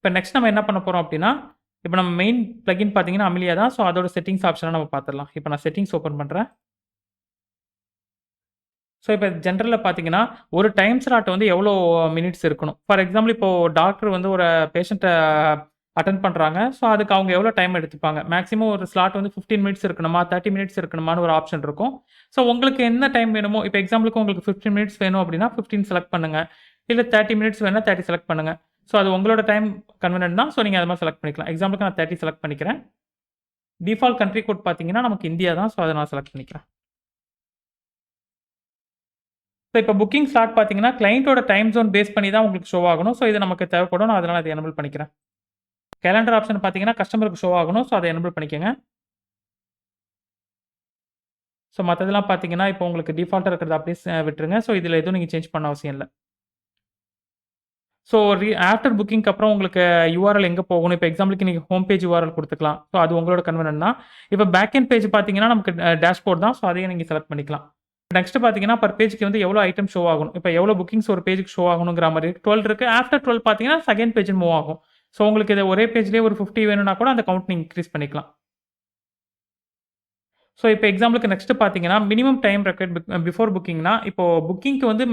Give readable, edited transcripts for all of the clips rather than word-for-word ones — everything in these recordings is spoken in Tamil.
இப்போ நெக்ஸ்ட் நம்ம என்ன பண்ண போகிறோம் அப்படின்னா, இப்போ நம்ம மெயின் பிளகின் பார்த்தீங்கன்னா அமிலியா தான். ஸோ அதோட செட்டிங்ஸ் ஆப்ஷனை நம்ம பார்த்துடலாம். இப்போ நான் செட்டிங்ஸ் ஓப்பன் பண்ணுறேன். ஸோ இப்போ ஜென்ரலில் பார்த்தீங்கன்னா, ஒரு டைம் ஸ்லாட் வந்து எவ்வளோ மினிட்ஸ் இருக்கணும். ஃபார் எக்ஸாம்பிள் இப்போ டாக்டர் வந்து ஒரு பேஷண்ட்டை அட்டெண்ட் பண்ணுறாங்க. ஸோ அதுக்கு அவங்க எவ்வளோ டைம் எடுத்துப்பாங்க. மேக்ஸிமம் ஒரு ஸ்லாட் வந்து 15 மினிட்ஸ் இருக்கணுமா, 30 மினிட்ஸ் இருக்கணுமான்னு ஒரு ஆப்ஷன் இருக்கும். ஸோ உங்களுக்கு என்ன டைம் வேணுமோ, இப்போ எக்ஸாம்பிளுக்கு உங்களுக்கு 15 மினிட்ஸ் வேணும் அப்படின்னா 15 செலக்ட் பண்ணுங்க. இல்ல 30 மினிட்ஸ் வேணும்னா 30 செலக்ட் பண்ணுங்க. ஸோ அது உங்களோட டைம் கன்வீனியன்ட் தான். ஸோ நீங்க அது மாதிரி செலக்ட் பண்ணிக்கலாம். எக்ஸாம்பிளுக்கு நான் 30 செலக்ட் பண்ணிக்கிறேன். டிஃபால்ட் கண்ட்ரி கோட் பார்த்தீங்கன்னா நமக்கு இந்தியா தான். ஸோ அதை நான் செலக்ட் பண்ணிக்கிறேன். ஸோ இப்போ புக்கிங் ஸ்லாட் பார்த்தீங்கன்னா, கிளையண்ட்டோட டைம் ஜோன் பேஸ் பண்ணி தான் உங்களுக்கு ஷோ ஆகணும். ஸோ இது நமக்கு தேவைப்படும். நான் அதனால இதை எனபிள் பண்ணிக்கிறேன். கேலண்டர் ஆப்ஷன் பார்த்தீங்கன்னா, கஸ்டமருக்கு ஷோ ஆகணும். ஸோ அதை எனபிள் பண்ணிக்கங்க. ஸோ மத்ததெல்லாம் பார்த்தீங்கன்னா, இப்போ உங்களுக்கு டிஃபால்ட்டா இருக்கிறத அப்படியே விட்டுருங்க. ஸோ இதில எதுவும் நீங்க சேஞ்ச் பண்ண அவசியம் இல்ல. ஸோ ஆஃப்டர் புக்கிங்க்கு அப்புறம் உங்களுக்கு யுஆர்எல் எங்க போகணும்? இப்போ எக்ஸாம்பிளுக்கு நீங்க ஹோம் பேஜ் யுஆர்எல் குடுத்துக்கலாம். ஸோ அது உங்களோட கன்வீனியன்ட் தான். இப்போ பேக் எண்ட் பேஜ் பார்த்தீங்கன்னா, நமக்கு டேஷ்போர்ட் தான். ஸோ அதையும் நீங்க செலக்ட் பண்ணிக்கலாம். நெக்ஸ்ட் பார்த்தீங்கன்னா, பெர் பேஜ்க்கு வந்து எவ்வளோ ஐட்டம் ஷோ ஆகணும். இப்போ எவ்வளோ புக்கிங்ஸ் ஒரு பேஜ்க்கு ஷோ ஆகணுங்கிற மாரி 12 இருக்கு. ஆஃப்டர் 12 பார்த்தீங்கன்னா, செகண்ட் பேஜ் மூவ் ஆகும். ஸோ உங்களுக்கு இது ஒரே பேஜ்லயே ஒரு 50 வேணும்னா கூட அந்த கவுண்ட் நீங்க இன்கிரீஸ் பண்ணிக்கலாம். ஸோ இப்போ எக்ஸாம்பிளுக்கு நெக்ஸ்ட் பார்த்தீங்கன்னா, மினிமம் டைம் ரெக்வயர்ட் பிஃபோர் புக்கிங்னா, இப்போ புக்கிங்க்கு வந்து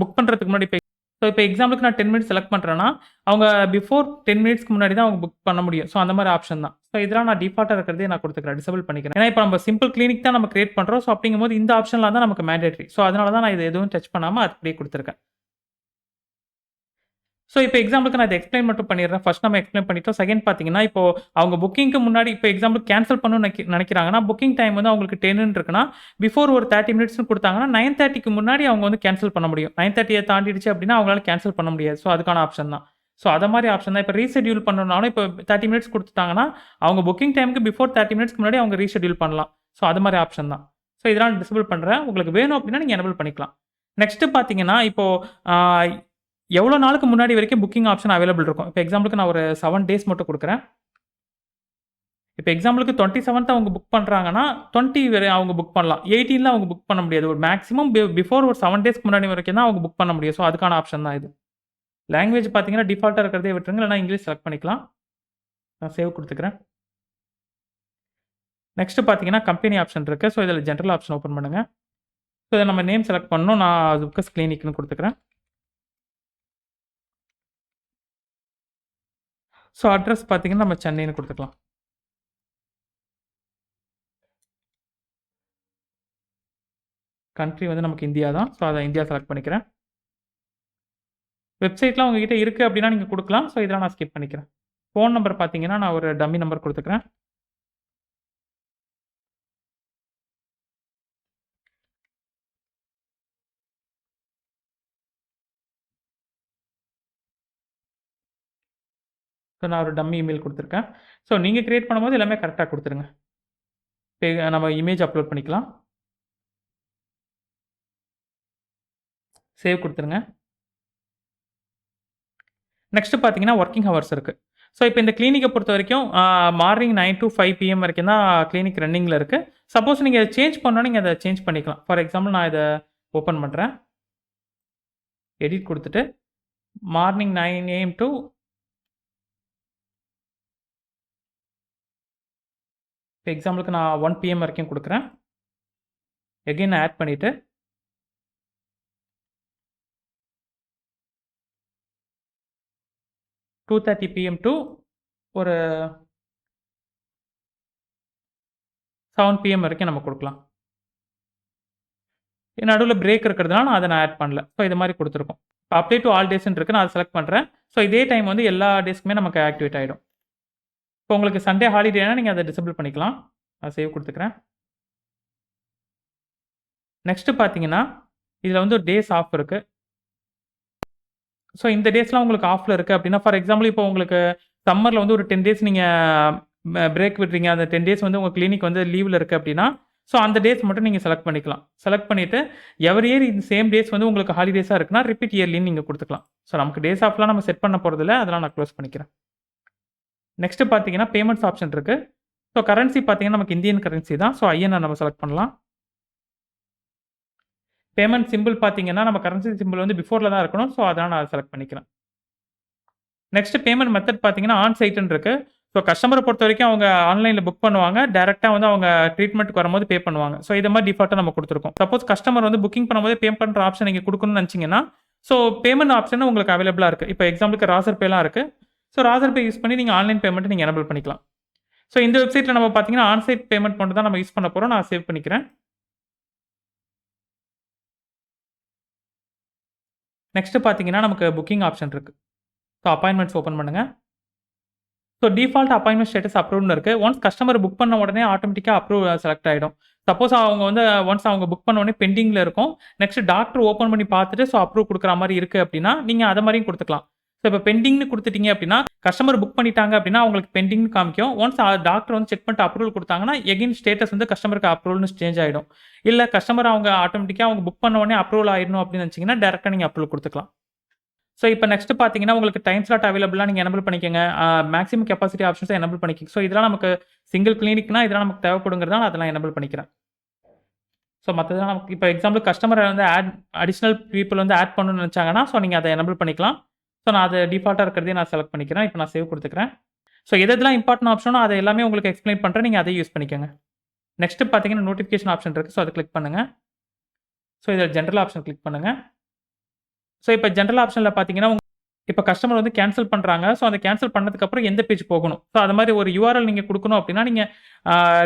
புக் பண்றதுக்கு முன்னாடி இப்போ எக்ஸாம்பிளுக்கு நான் 10 மினிட்ஸ் செலக்ட் பண்றேன்னா, அவங்க பிஃபோர் 10 மினிட்ஸ்க்கு முன்னாடி தான் அவங்க புக் பண்ண முடியும். ஸோ அந்த மாரி ஆப்ஷன் தான். ஸோ இதெல்லாம் நான் டிஃபால்ட்டா இருக்கிறதே நான் குடுத்துக்கிறேன். டிசேபிள் பண்ணிக்கிறேன். ஏன்னா இப்போ நம்ம சிம்பிள் கிளினிக் தான் நம்ம கிரியேட் பண்றோம். ஸோ அப்படிங்கும்போது இந்த ஆப்ஷன்லாம் தான் நமக்கு மேண்டேட்டரி. ஸோ அதனால தான் நான் இத எதுவும் டச் பண்ணாம அப்படியே குடுத்துருக்கேன். ஸோ இப்போ எக்ஸாம்பிளுக்கு நான் இத எக்ஸ்ப்ளைன் மட்டும் பண்ணிடுறேன். ஃபர்ஸ்ட் நம்ம எக்ஸ்ப்ளைன் பண்ணிட்டோம். செகண்ட் பார்த்தீங்கன்னா, இப்போ அவங்க புக்கிங்க்கு முன்னாடி இப்போ எக்ஸாம்பிள் கேன்சல் பண்ணணும்னு நெனைக்கிறாங்கன்னா, புக்கிங் டைம் வந்து அவங்களுக்கு 10ன்னு இருக்குன்னா, பிஃபோர் ஒரு 30 மினிட்ஸ்ன்னு குடுத்தாங்கன்னா, 9:30க்கு முன்னாடி அவங்க வந்து கேன்சல் பண்ண முடியும். 9:30 தாண்டிடுச்சு அப்படின்னா, அவங்களால கேன்சல் பண்ண முடியாது. ஸோ அதுக்கான ஆப்ஷன் தான். ஸோ அத மாரி ஆப்ஷன் தான். இப்போ ரீஷெட்யூல் பண்ணணும்னாலும், இப்போ 30 மினிட்ஸ் குடுத்துட்டாங்கன்னா, அவங்க புக்கிங் டைம்க்கு பிஃபோர் 30 மினிட்ஸ்க்கு முன்னாடி அவங்க ரீஷெட்யூல் பண்ணலாம். ஸோ அது மாரி ஆப்ஷன் தான். ஸோ இதெல்லாம் டிசேபிள் பண்றேன். உங்களுக்கு வேணும் அப்படின்னா நீங்க எனபிள் பண்ணிக்கலாம். நெக்ஸ்ட் பார்த்தீங்கன்னா, இப்போ ஆ எவ்வளோ நாளுக்கு முன்னாடி வரைக்கும் புக்கிங் ஆப்ஷன் அவைலபிள் இருக்கும். இப்போ எக்ஸாம்பிளுக்கு நான் ஒரு 7 டேஸ் மட்டும் குடுக்குறேன். இப்போ எக்ஸாம்பிளுக்கு 27த் அவங்க புக் பண்றாங்கன்னா, 20 வரை அவங்க புக் பண்ணலாம். 18ல அவங்க புக் பண்ண முடியாது. ஒரு மேக்ஸிமம் பிஃபோர் ஒரு 7 டேஸ்க்கு முன்னாடி வரைக்கும் தான் அவங்க புக் பண்ண முடியும். ஸோ அதுக்கான ஆப்ஷன் தான் இது. லாங்குவேஜ் பார்த்தீங்கன்னா, டிஃபால்ட்டா இருக்கிறதே விட்டுருங்க. இல்லைனா இங்கிலீஷ் செலக்ட் பண்ணிக்கலாம். நான் சேவ் குடுத்துக்கிறேன். நெக்ஸ்ட் பார்த்தீங்கன்னா, கம்பெனி ஆப்ஷன் இருக்கு. ஸோ இதில ஜெனரல் ஆப்ஷன் ஓப்பன் பண்ணுங்க. ஸோ இதில நம்ம நேம் செலக்ட் பண்ணணும். நான் லுக்கஸ் கிளினிக்ன்னு குடுத்துக்கிறேன். ஸோ அட்ரஸ் பார்த்தீங்கன்னா, நம்ம சென்னைன்னு குடுத்துக்கலாம். கண்ட்ரி வந்து நமக்கு இந்தியா தான். ஸோ அத இந்தியா செலக்ட் பண்ணிக்கிறேன். வெப்சைட்லாம் உங்ககிட்ட இருக்கு அப்படின்னா நீங்க குடுக்கலாம். ஸோ இதெல்லாம் நான் ஸ்கிப் பண்ணிக்கிறேன். ஃபோன் நம்பர் பார்த்தீங்கன்னா, நான் ஒரு டம்மி நம்பர் குடுத்துக்கிறேன். ஸோ நான் ஒரு டம்மி இமெயில் குடுத்துருக்கேன். ஸோ நீங்க கிரியேட் பண்ணும்போது எல்லாமே கரெக்ட்டா குடுத்துருங்க. நம்ம இமேஜ் அப்லோட் பண்ணிக்கலாம். சேவ் குடுத்துருங்க. நெக்ஸ்ட் பார்த்தீங்கன்னா, வொர்க்கிங் ஹவர்ஸ் இருக்கு. ஸோ இப்போ இந்த கிளினிக்க பொறுத்தவரைக்கும் மார்னிங் 9 டூ 5 பிஎம் வரைக்கும் தான் கிளினிக் ரன்னிங்ல இருக்கு. சப்போஸ் நீங்க சேஞ்ச் பண்ணனும்னா நீங்க அத சேஞ்ச் பண்ணிக்கலாம். ஃபார் எக்ஸாம்பிள் நான் இத ஓப்பன் பண்றேன். எடிட் குடுத்துட்டு மார்னிங் 9 ஏஎம் டூ எக்ஸாம்பிளுக்கு நான் 1 பிஎம் வரைக்கும் குடுக்குறேன். எகைன் ஆட் பண்ணிட்டு 2:30 பிஎம் டூ ஒரு 7 பிஎம் வரைக்கும் நம்ம குடுக்கலாம். நடுவுல பிரேக் இருக்கிறதுனால நான் அத ஆட் பண்ணல. ஸோ இது மாரி குடுத்துருக்கோம். அப்ளை டூ ஆல் டேஸ்ன்னு இருக்கு. நான் அத செலக்ட் பண்றேன். ஸோ இதே டைம் வந்து எல்லா டேஸ்க்குமே நமக்கு ஆக்டிவேட் ஆயிடும். இப்போ உங்களுக்கு சண்டே ஹாலிடேனா நீங்க அத டிசேபிள் பண்ணிக்கலாம். நான் சேவ் குடுத்துக்கிறேன். நெக்ஸ்ட் பார்த்தீங்கன்னா, இதுல வந்து டேஸ் ஆஃப் இருக்கு. ஸோ இந்த டேஸ்லாம் உங்களுக்கு ஆஃப்ல இருக்கு அப்படின்னா, ஃபார் எக்ஸாம்பிள் இப்போ உங்களுக்கு சம்மர்ல வந்து ஒரு 10 டேஸ் நீங்க பிரேக் விடுறீங்க. அந்த 10 டேஸ் வந்து உங்க கிளினிக் வந்து லீவ்ல இருக்கு அப்படின்னா, ஸோ அந்த டேஸ் மட்டும் நீங்க செலக்ட் பண்ணிக்கலாம். செலக்ட் பண்ணிட்டு எவரி இயர் இந்த சேம் டேஸ் வந்து உங்களுக்கு ஹாலிடேஸா இருக்குன்னா, ரிப்பீட் இயர்லின்னு நீங்க குடுத்துக்கலாம். ஸோ நமக்கு டேஸ் ஆஃப்லாம் நம்ம செட் பண்ண போறதில்ல. அதெல்லாம் நான் க்ளோஸ் பண்ணிக்கிறேன். நெக்ஸ்ட் பார்த்தீங்கன்னா, பேமெண்ட்ஸ் ஆப்ஷன் இருக்கு. ஸோ கரன்சி பார்த்தீங்கன்னா, நமக்கு இந்தியன் கரன்சி தான். ஸோ ஐஎன்ஆர் நம்ம செலக்ட் பண்ணலாம். பேமெண்ட் சிம்பிள் பார்த்தீங்கன்னா, நம்ம கரன்சி சிம்பிள் வந்து பிஃபோர்ல தான் இருக்கணும். ஸோ அதனால நான் அத செலக்ட் பண்ணிக்கிறேன். நெக்ஸ்ட் பேமெண்ட் மெத்தட் பார்த்தீங்கன்னா, ஆன் சைட்ன்னு இருக்கு. ஸோ கஸ்டமர பொறுத்தவரைக்கும் அவங்க ஆன்லைன்ல புக் பண்ணுவாங்க. டைரக்ட்டா வந்து அவங்க ட்ரீட்மென்ட்க்கு வரும்போது பே பண்ணுவாங்க. ஸோ இத மாரி டிஃபால்ட்டா நம்ம குடுத்துருக்கோம். சப்போஸ் கஸ்டமர் வந்து புக்கிங் பண்ணும்போதே பே பண்ற ஆப்ஷன் நீங்க குடுக்கணும்னு நெனச்சீங்கன்னா, ஸோ பேமெண்ட் ஆப்ஷன் உங்களுக்கு அவைலபிளா இருக்கு. இப்ப எக்ஸாம்பிளுக்கு ராசர் பேலாம் இருக்கு. ஸோ ராசர் பே யூஸ் பண்ணி நீங்க ஆன்லைன் பேமெண்ட் நீங்க எனேபிள் பண்ணிக்கலாம். ஸோ இந்த வெப்சைட்ல நம்ம பார்த்தீங்கன்னா, ஆன் சைட் பேமெண்ட் மட்டும் தான் நம்ம யூஸ் பண்ண போறோம். நான் சேவ் பண்ணிக்கிறேன். நெக்ஸ்ட் பார்த்தீங்கன்னா, நமக்கு புக்கிங் ஆப்ஷன் இருக்கு. ஸோ அப்பாயின்ட்மென்ட்ஸ் ஓப்பன் பண்ணுங்க. ஸோ டிஃபால்ட் அப்பாயின்ட்மென்ட் ஸ்டேட்டஸ் அப்ரூவ்ட்னு இருக்கு. ஒன்ஸ் கஸ்டமர் புக் பண்ண உடனே ஆட்டோமேட்டிக்கா அப்ரூவ் செலக்ட் ஆயிடும். சப்போஸ் அவங்க வந்து ஒன்ஸ் அவங்க புக் பண்ண உடனே பெண்டிங்ல இருக்கும். நெக்ஸ்ட் டாக்டர் ஓப்பன் பண்ணி பார்த்துட்டு அப்ரூவ் குடுக்குற மாரி இருக்கு அப்டின்னா, நீங்க அத மாரியும் குடுத்துக்கலாம். ஸோ இப்ப பெண்டிங்ன்னு குடுத்துட்டீங்க அப்டின்னா, கஸ்டமர் புக் பண்ணிட்டாங்க அப்டின்னா, அவங்களுக்கு பெண்டிங்ன்னு காமிக்கும். ஒன்ஸ் டாக்டர் வந்து செக் பண்ணிட்டு அப்ரூவல் குடுத்தாங்கன்னா, எகைன் ஸ்டேட்டஸ் வந்து கஸ்டமருக்கு அப்ரூவல்னு சேஞ்ச் ஆயிடும். இல்ல கஸ்டமர் அவங்க ஆட்டோமேட்டிக்கா அவங்க புக் பண்ண உடனே அப்ரூவல் ஆயிரணும் அப்டின்னு நெனச்சீங்கன்னா, டைரக்ட்டா நீங்க அப்ரூவல் குடுத்துக்கலாம். ஸோ இப்ப நெக்ஸ்ட் பார்த்தீங்கன்னா, உங்களுக்கு டைம் ஸ்லாட் அவைலபிளா நீங்க எனேபிள் பண்ணிக்கங்க. மேக்ஸிமம் கெப்பாசிட்டி ஆப்ஷன்ஸ எனேபிள் பண்ணிக்கங்க. ஸோ இதெல்லாம் நமக்கு சிங்கிள் கிளினிக்னா இதெல்லாம் நமக்கு தேவைப்படுங்கிறதால அதெல்லாம் எனேபிள் பண்ணிக்கிறேன். ஸோ மத்ததெல்லாம் நமக்கு இப்ப எக்ஸாம்பிள் கஸ்டமர வந்து அடிஷனல் பீப்பிள் வந்து ஆட் பண்ணணும்னு நெனச்சாங்கன்னா, ஸோ நீங்க அத எனேபிள் பண்ணிக்கலாம். ஸோ நான் அத டிஃபால்ட்டா இருக்கிறதையே நான் செலக்ட் பண்ணிக்கிறேன். இப்ப நான் சேவ் குடுத்துக்கிறேன். ஸோ எதெல்லாம் இம்பார்டன்ட் ஆப்ஷனோ அத எல்லாமே உங்களுக்கு எக்ஸ்ப்ளைன் பண்றேன். நீங்க அதையும் யூஸ் பண்ணிக்கங்க. நெக்ஸ்ட் பார்த்தீங்கன்னா, நோட்டிஃபிகேஷன் ஆப்ஷன் இருக்கு. ஸோ அத கிளிக் பண்ணுங்க. ஸோ இதுல ஜெனரல் ஆப்ஷன் கிளிக் பண்ணுங்க. ஸோ இப்ப ஜெனரல் ஆப்ஷன்ல பார்த்தீங்கன்னா, இப்ப கஸ்டமர் வந்து கேன்சல் பண்றாங்க. ஸோ அந்த கேன்சல் பண்ணதுக்கு அப்புறம் எந்த பேஜ் போகணும்? ஸோ அது மாரி ஒரு யுஆர்எல் நீங்க குடுக்கணும் அப்டின்னா, நீங்க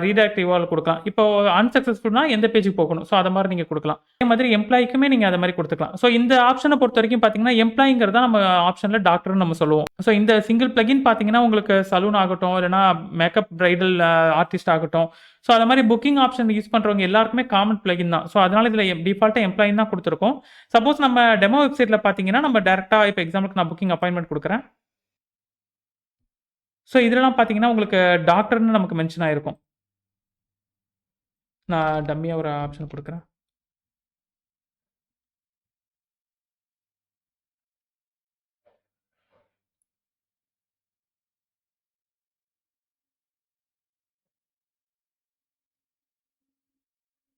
ரீடைரக்ட் யுஆர்எல் குடுக்கலாம். இப்போ அன்சக்சஸ்ஃபுல்னா எந்த பேஜ்க்கு போகணும்? ஸோ அத மாரி நீங்க குடுக்கலாம். அதே மாதிரி எம்ப்ளாயிக்குமே நீங்க அத மாரி குடுத்துக்கலாம். ஸோ இந்த ஆப்ஷன பொறுத்தவரைக்கும் பார்த்தீங்கன்னா, எம்ப்ளாயிங்கிறத நம்ம ஆப்ஷன்ல டாக்டர்ன்னு நம்ம சொல்லுவோம். ஸோ இந்த சிங்கிள் பிளக்கின் பார்த்தீங்கன்னா, உங்களுக்கு சலூன் ஆகட்டும், இல்லன்னா மேக்கப் பிரைடல் ஆர்டிஸ்ட் ஆகட்டும். ஸோ அது மாரி புக்கிங் ஆப்ஷன் யூஸ் பண்றவங்க எல்லாருக்குமே காமன் பிளக்கின் தான். ஸோ அதனால இதுல டிஃபால்ட்டா எம்ப்ளாயின்னு தான் குடுத்துருக்கோம். சப்போஸ் நம்ம டெமோ வெப்சைட்ல பார்த்தீங்கன்னா, நம்ம டைரக்ட்டா இப்ப எக்ஸாம்பிளுக்கு நான் புக்கிங் அப்பாயின்ட்மென்ட் குடுக்குறேன். ஸோ இதுலலாம் பார்த்தீங்கன்னா, உங்களுக்கு டாக்டர்ன்னு நமக்கு மென்ஷன் ஆயிருக்கும். நான் டம்மியா ஒரு ஆப்ஷன் குடுக்குறேன்.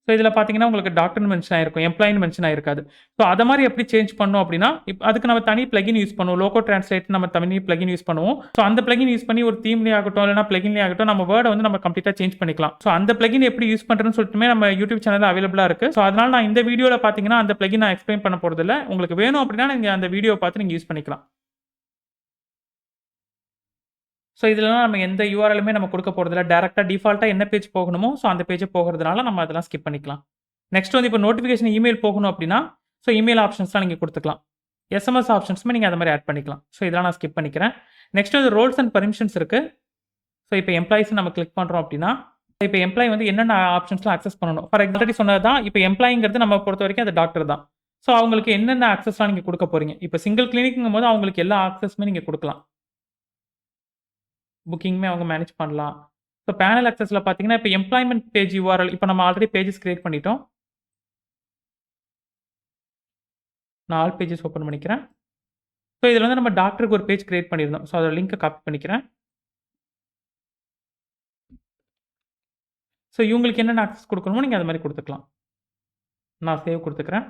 ஸோ இதில பார்த்தீங்கன்னா, உங்களுக்கு டாக்டர்ன்னு மென்ஷன் ஆயிருக்கும். எம்ப்ளாயின்னு மென்ஷன் ஆயிருக்காது. ஸோ அத மாரி எப்படி சேஞ்ச் பண்ணணும் அப்டின்னா, அதுக்கு நம்ம தனி பிளக்கின் யூஸ் பண்ணுவோம். லோகோ டிரான்ஸ்லேட் நம்ம தனி பிளக்கின் யூஸ் பண்ணுவோம். ஸோ அந்த பிளக்கின் யூஸ் பண்ணி ஒரு தீம்லயே ஆகட்டும், இல்லன்னா பிளக்கின்லயே ஆகட்டும், நம்ம வேர்ட வந்து நம்ம கம்ப்ளீட்டா சேஞ்ச் பண்ணிக்கலாம். ஸோ அந்த பிளக்கின் எப்படி யூஸ் பண்றதுன்னு சொல்லிட்டுமே நம்ம யூடியூப் சேனல்ல அவைலபிளா இருக்கு. ஸோ அதனால நான் இந்த வீடியோல பார்த்தீங்கன்னா, அந்த பிளக்கின் நான் எக்ஸ்ப்ளைன் பண்ண போறதில்ல. உங்களுக்கு வேணும் அப்டின்னா, நீங்க அந்த வீடியோவ பார்த்து நீங்க யூஸ் பண்ணிக்கலாம். ஸோ இதுலலாம் நம்ம எந்த யுஆர்எலுமே நம்ம குடுக்க போறதில்ல. டைரக்ட்டா டிஃபால்ட்டா என்ன பேஜ் போகணுமோ, ஸோ அந்த பேஜ் போகுறதுனால நம்ம அதெல்லாம் ஸ்கிப் பண்ணிக்கலாம். நெக்ஸ்ட் வந்து இப்போ நோட்டிஃபிகேஷன் இமெயில் போகணும் அப்டின்னா, ஸோ இமெயில் ஆப்ஷன்ஸ்லாம் நீங்க குடுத்துக்கலாம். எஸ்எம்எஸ் ஆப்ஷன்ஸுமே நீங்க அத மாரி ஆட் பண்ணிக்கலாம். ஸோ இதெல்லாம் நான் ஸ்கிப் பண்ணிக்கிறேன். நெக்ஸ்ட் வந்து ரோல்ஸ் அண்ட் பெர்மிஷன்ஸ் இருக்கு. ஸோ இப்போ எம்ப்ளாயீஸ்ன்னு நம்ம கிளிக் பண்றோம் அப்டின்னா, இப்போ எம்ப்ளாயி வந்து என்னென்ன ஆப்ஷன்ஸ்லாம் அக்சஸ் பண்ணணும். ஃபார் ஆல்ரெடி சொன்னது தான். இப்போ எம்ப்ளாயிங்கிறது நம்ம பொறுத்தவரைக்கும் அது டாக்டர் தான். ஸோ அவங்களுக்கு என்னென்ன அக்சஸ்லாம் நீங்க குடுக்க போறீங்க. இப்போ சிங்கிள் கிளினிக்ங்கும்போது அவங்களுக்கு எல்லா அக்சஸுமே நீங்க குடுக்கலாம். புக்கிங்குமே அவங்க மேனேஜ் பண்ணலாம். இப்போ பேனல் அக்சஸ்ல பார்த்தீங்கன்னா, இப்போ எம்ப்ளாய்மென்ட் பேஜ் யுஆர்எல் இப்போ நம்ம ஆல்ரெடி பேஜஸ் கிரியேட் பண்ணிட்டோம். நான் ஆல் பேஜஸ் ஓப்பன் பண்ணிக்கிறேன். ஸோ இதில வந்து நம்ம டாக்டருக்கு ஒரு பேஜ் கிரியேட் பண்ணியிருந்தோம். ஸோ அதோட லிங்க்க காப்பி பண்ணிக்கிறேன். ஸோ இவங்களுக்கு என்னென்ன அக்சஸ் குடுக்கணுமோ நீங்க அது மாரி குடுத்துக்கலாம். நான் சேவ் குடுத்துக்கிறேன்.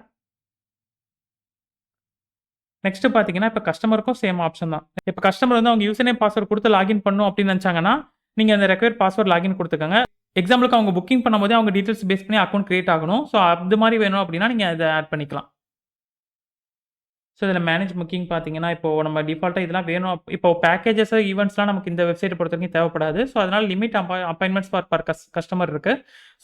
நெக்ஸ்ட் பார்த்தீங்கன்னா, இப்ப கஸ்டமருக்கும் சேம் ஆப்ஷன் தான். இப்ப கஸ்டமர் வந்து அவங்க யூசர் நேம், பாஸ்வேர்ட் குடுத்து லாகின் பண்ணணும் அப்படின்னு நெனச்சாங்கன்னா, நீங்க அந்த ரெக்வயர்ட் பாஸ்வேர்ட் லாகின் குடுத்துக்கங்க. எக்ஸாம்பிளுக்கு அவங்க புக்கிங் பண்ணும்போதே அவங்க டீட்டெயில்ஸ் பேஸ் பண்ணி அக்கவுண்ட் கிரியேட் ஆகணும். ஸோ அது மாரி வேணும் அப்படின்னா, நீங்க இத ஆட் பண்ணிக்கலாம். ஸோ இதில மேனேஜ் புக்கிங் பார்த்தீங்கன்னா, இப்போ நம்ம டிஃபால்ட்டா இதெல்லாம் வேணும். இப்போ பேக்கேஜஸ், ஈவென்ட்ஸ்லாம் நமக்கு இந்த வெப்சைட்ட பொறுத்தவரைக்கும் தேவைப்படாது. ஸோ அதனால லிமிட் அப்பாயின்ட்மென்ட்ஸ் ஃபார் பெர் கஸ்டமர் இருக்கு.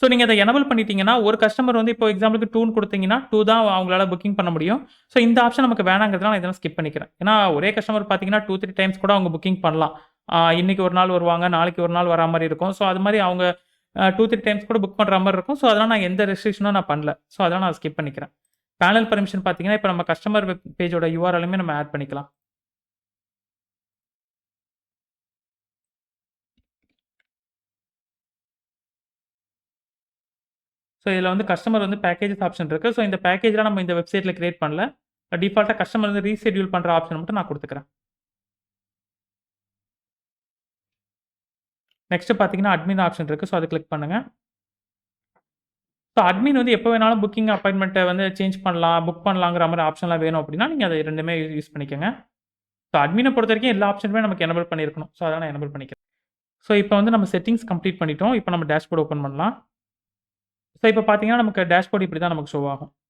ஸோ நீங்க அத எனபிள் பண்ணிட்டீங்கன்னா, ஒரு கஸ்டமர் வந்து இப்போ எக்ஸாம்பிளுக்கு 2ன்னு குடுத்தீங்கன்னா, 2 தான் அவங்களால புக்கிங் பண்ண முடியும். ஸோ இந்த ஆப்ஷன் நமக்கு வேணாங்கிறதுனால நான் இதெல்லாம் ஸ்கிப் பண்ணிக்கிறேன். ஏன்னா ஒரே கஸ்டமர் பார்த்தீங்கன்னா, 2, 3 டைம்ஸ் கூட அவங்க புக்கிங் பண்ணலாம். இன்னைக்கு ஒரு நாள் வருவாங்க, நாளைக்கு ஒரு நாள் வரா மாரி இருக்கும். ஸோ அது மாரி அவங்க 2, 3 டைம்ஸ் கூட புக் பண்ற மாரி இருக்கும். ஸோ அதனால நான் எந்த ரெஸ்ட்ரிக்ஷனும் நான் பண்ணல. ஸோ அதனால நான் ஸ்கிப் பண்ணிக்கிறேன். பேனல் பெர்மிஷன் பார்த்தீங்கன்னா, இப்ப நம்ம கஸ்டமர் பேஜோட யுஆர்எலுமே நம்ம ஆட் பண்ணிக்கலாம். ஸோ இதில வந்து கஸ்டமர் வந்து பேக்கேஜஸ் ஆப்ஷன் இருக்கு. ஸோ இந்த பேக்கேஜ்லாம் நம்ம இந்த வெப்சைட்ல கிரியேட் பண்ணல. டிஃபால்ட்டா கஸ்டமர் வந்து ரீஷெட்யூல் பண்ற ஆப்ஷன் மட்டும் நான் குடுத்துக்கிறேன். நெக்ஸ்ட் பார்த்தீங்கன்னா, அட்மின் ஆப்ஷன் இருக்கு. ஸோ அத கிளிக் பண்ணுங்க. ஸோ அட்மின் வந்து எப்ப வேணாலும் புக்கிங் அப்பாயின்ட்மென்ட்ட வந்து சேஞ்ச் பண்ணலாம், புக் பண்ணலாங்கிற மாரி ஆப்ஷன்லாம் வேணும் அப்படின்னா, நீங்க அத 2மே யூஸ் பண்ணிக்கங்க. ஸோ அட்மின பொறுத்தவரைக்கும் எல்லா ஆப்ஷனுமே நமக்கு எனபிள் பண்ணியிருக்கணும். ஸோ அதனால நான் எனபிள் பண்ணிக்கிறேன். ஸோ இப்போ வந்து நம்ம செட்டிங்ஸ் கம்ப்ளீட் பண்ணிட்டோம். இப்போ நம்ம டேஷ்போர்ட் ஓப்பன் பண்ணலாம். ஸோ இப்போ பார்த்தீங்கன்னா, நமக்கு டேஷ்போர்ட் இப்படி தான் நமக்கு ஷோ ஆகும்.